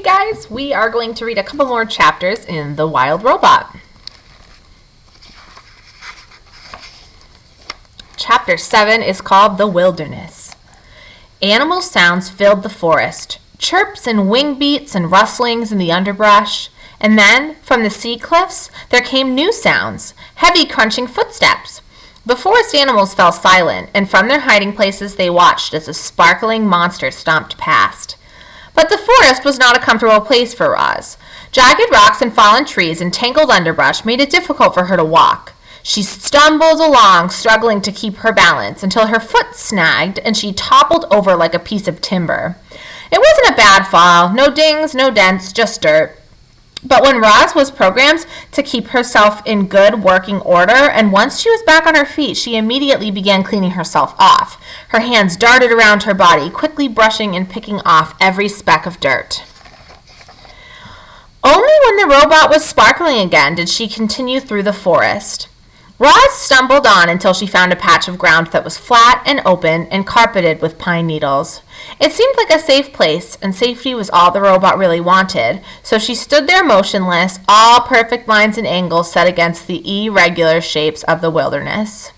guys, we are going to read a couple more chapters in The Wild Robot. Chapter 7 is called The Wilderness. Animal sounds filled the forest, chirps and wing beats and rustlings in the underbrush. And then, from the sea cliffs, there came new sounds, heavy crunching footsteps. The forest animals fell silent, and from their hiding places they watched as a sparkling monster stomped past. But the forest was not a comfortable place for Roz. Jagged rocks and fallen trees and tangled underbrush made it difficult for her to walk. She stumbled along, struggling to keep her balance, until her foot snagged and she toppled over like a piece of timber. It wasn't a bad fall, no dings, no dents, just dirt. But when Roz was programmed to keep herself in good working order, and once she was back on her feet, she immediately began cleaning herself off. Her hands darted around her body, quickly brushing and picking off every speck of dirt. Only when the robot was sparkling again did she continue through the forest. Roz stumbled on until she found a patch of ground that was flat and open and carpeted with pine needles. It seemed like a safe place, and safety was all the robot really wanted, so she stood there motionless, all perfect lines and angles set against the irregular shapes of the wilderness.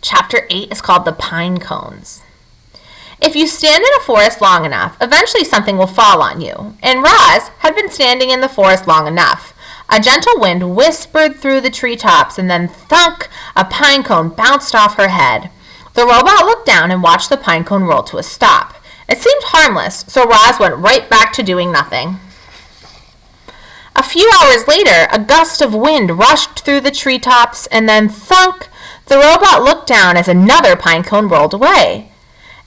Chapter 8 is called The Pine Cones. If you stand in a forest long enough, eventually something will fall on you, and Roz had been standing in the forest long enough. A gentle wind whispered through the treetops, and then thunk, a pine cone bounced off her head. The robot looked down and watched the pine cone roll to a stop. It seemed harmless, so Roz went right back to doing nothing. A few hours later, a gust of wind rushed through the treetops, and then thunk, the robot looked down as another pine cone rolled away.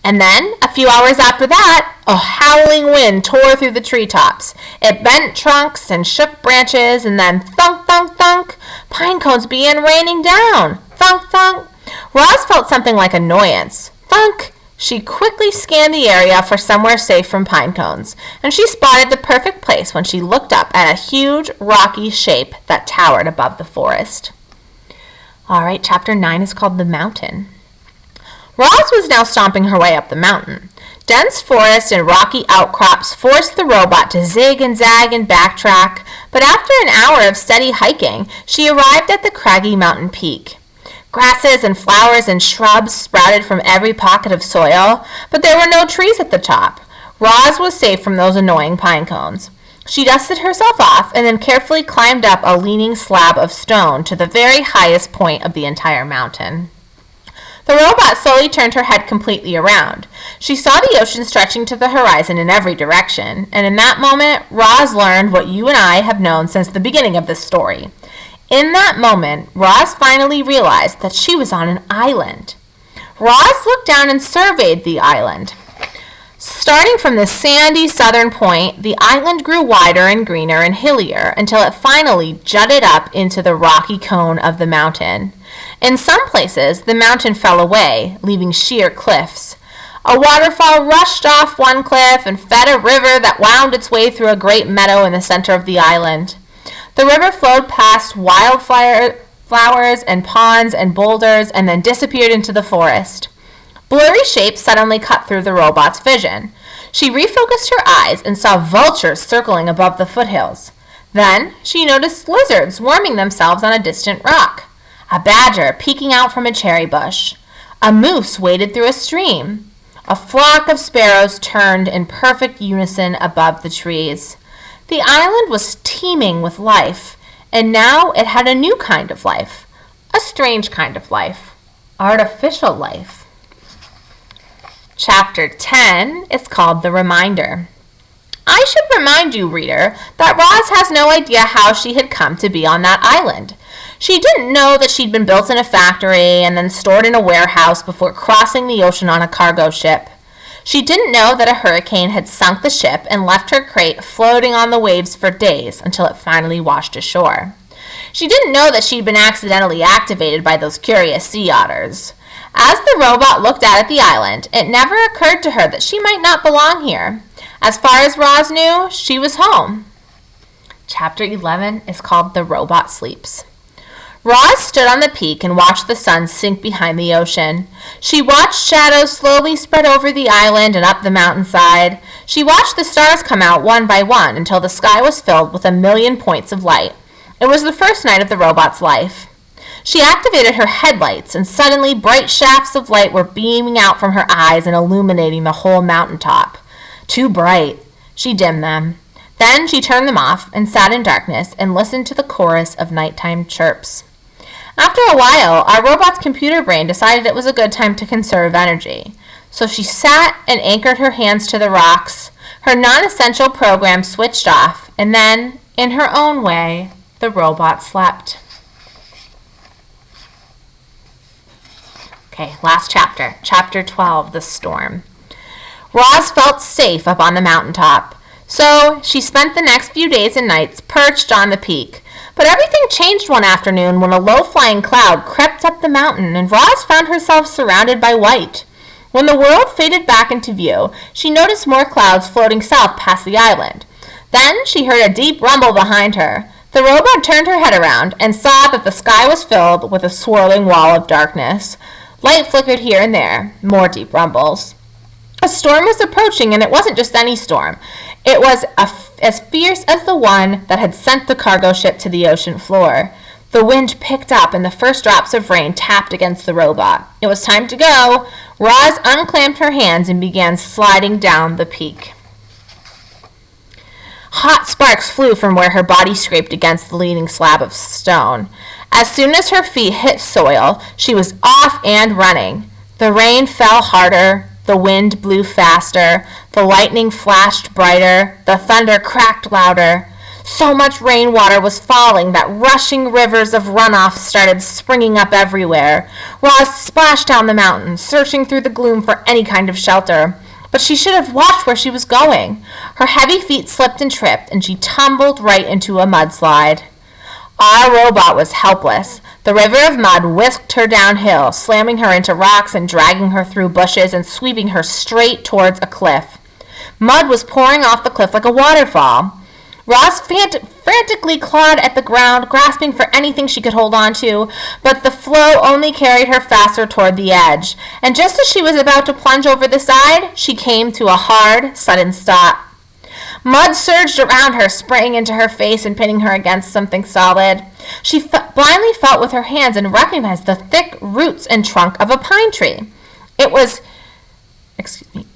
And then, a few hours after that, a howling wind tore through the treetops. It bent trunks and shook branches, and then thunk, thunk, thunk, pine cones began raining down. Thunk, thunk. Roz felt something like annoyance. Thunk. She quickly scanned the area for somewhere safe from pine cones, and she spotted the perfect place when she looked up at a huge, rocky shape that towered above the forest. All right, chapter 9 is called The Mountain. Roz was now stomping her way up the mountain. Dense forest and rocky outcrops forced the robot to zig and zag and backtrack, but after an hour of steady hiking, she arrived at the craggy mountain peak. Grasses and flowers and shrubs sprouted from every pocket of soil, but there were no trees at the top. Roz was safe from those annoying pine cones. She dusted herself off and then carefully climbed up a leaning slab of stone to the very highest point of the entire mountain. The robot slowly turned her head completely around. She saw the ocean stretching to the horizon in every direction, and in that moment, Roz learned what you and I have known since the beginning of this story. In that moment, Roz finally realized that she was on an island. Roz looked down and surveyed the island. Starting from the sandy southern point, the island grew wider and greener and hillier until it finally jutted up into the rocky cone of the mountain. In some places, the mountain fell away, leaving sheer cliffs. A waterfall rushed off one cliff and fed a river that wound its way through a great meadow in the center of the island. The river flowed past wildflowers and ponds and boulders and then disappeared into the forest. Blurry shapes suddenly cut through the robot's vision. She refocused her eyes and saw vultures circling above the foothills. Then she noticed lizards warming themselves on a distant rock. A badger peeking out from a cherry bush. A moose waded through a stream. A flock of sparrows turned in perfect unison above the trees. The island was teeming with life, and now it had a new kind of life. A strange kind of life. Artificial life. Chapter 10 is called The Reminder. I should remind you, reader, that Roz has no idea how she had come to be on that island. She didn't know that she'd been built in a factory and then stored in a warehouse before crossing the ocean on a cargo ship. She didn't know that a hurricane had sunk the ship and left her crate floating on the waves for days until it finally washed ashore. She didn't know that she'd been accidentally activated by those curious sea otters. As the robot looked out at the island, it never occurred to her that she might not belong here. As far as Roz knew, she was home. Chapter 11 is called The Robot Sleeps. Roz stood on the peak and watched the sun sink behind the ocean. She watched shadows slowly spread over the island and up the mountainside. She watched the stars come out one by one until the sky was filled with 1,000,000 points of light. It was the first night of the robot's life. She activated her headlights, and suddenly bright shafts of light were beaming out from her eyes and illuminating the whole mountaintop. Too bright. She dimmed them. Then she turned them off and sat in darkness and listened to the chorus of nighttime chirps. After a while, our robot's computer brain decided it was a good time to conserve energy. So she sat and anchored her hands to the rocks. Her non-essential program switched off, and then, in her own way, the robot slept. Okay, last chapter. Chapter 12, The Storm. Roz felt safe up on the mountaintop. So she spent the next few days and nights perched on the peak. But everything changed one afternoon when a low-flying cloud crept up the mountain and Roz found herself surrounded by white. When the world faded back into view, she noticed more clouds floating south past the island. Then she heard a deep rumble behind her. The robot turned her head around and saw that the sky was filled with a swirling wall of darkness. Light flickered here and there, more deep rumbles. A storm was approaching, and it wasn't just any storm. It was as fierce as the one that had sent the cargo ship to the ocean floor. The wind picked up, and the first drops of rain tapped against the robot. It was time to go. Roz unclamped her hands and began sliding down the peak. Hot sparks flew from where her body scraped against the leaning slab of stone. As soon as her feet hit soil, she was off and running. The rain fell harder. The wind blew faster, the lightning flashed brighter, the thunder cracked louder. So much rainwater was falling that rushing rivers of runoff started springing up everywhere. Roz splashed down the mountain, searching through the gloom for any kind of shelter. But she should have watched where she was going. Her heavy feet slipped and tripped, and she tumbled right into a mudslide. Our robot was helpless. The river of mud whisked her downhill, slamming her into rocks and dragging her through bushes and sweeping her straight towards a cliff. Mud was pouring off the cliff like a waterfall. Roz frantically clawed at the ground, grasping for anything she could hold on to, but the flow only carried her faster toward the edge. And just as she was about to plunge over the side, she came to a hard, sudden stop. Mud surged around her, spraying into her face and pinning her against something solid. She blindly felt with her hands and recognized the thick roots and trunk of a pine tree.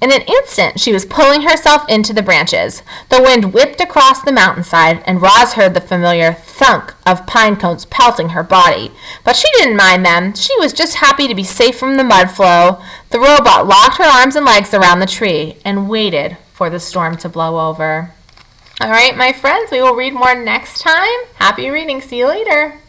In an instant, she was pulling herself into the branches. The wind whipped across the mountainside, and Roz heard the familiar thunk of pine cones pelting her body. But she didn't mind them. She was just happy to be safe from the mud flow. The robot locked her arms and legs around the tree and waited for the storm to blow over. All right, my friends, we will read more next time. Happy reading. See you later.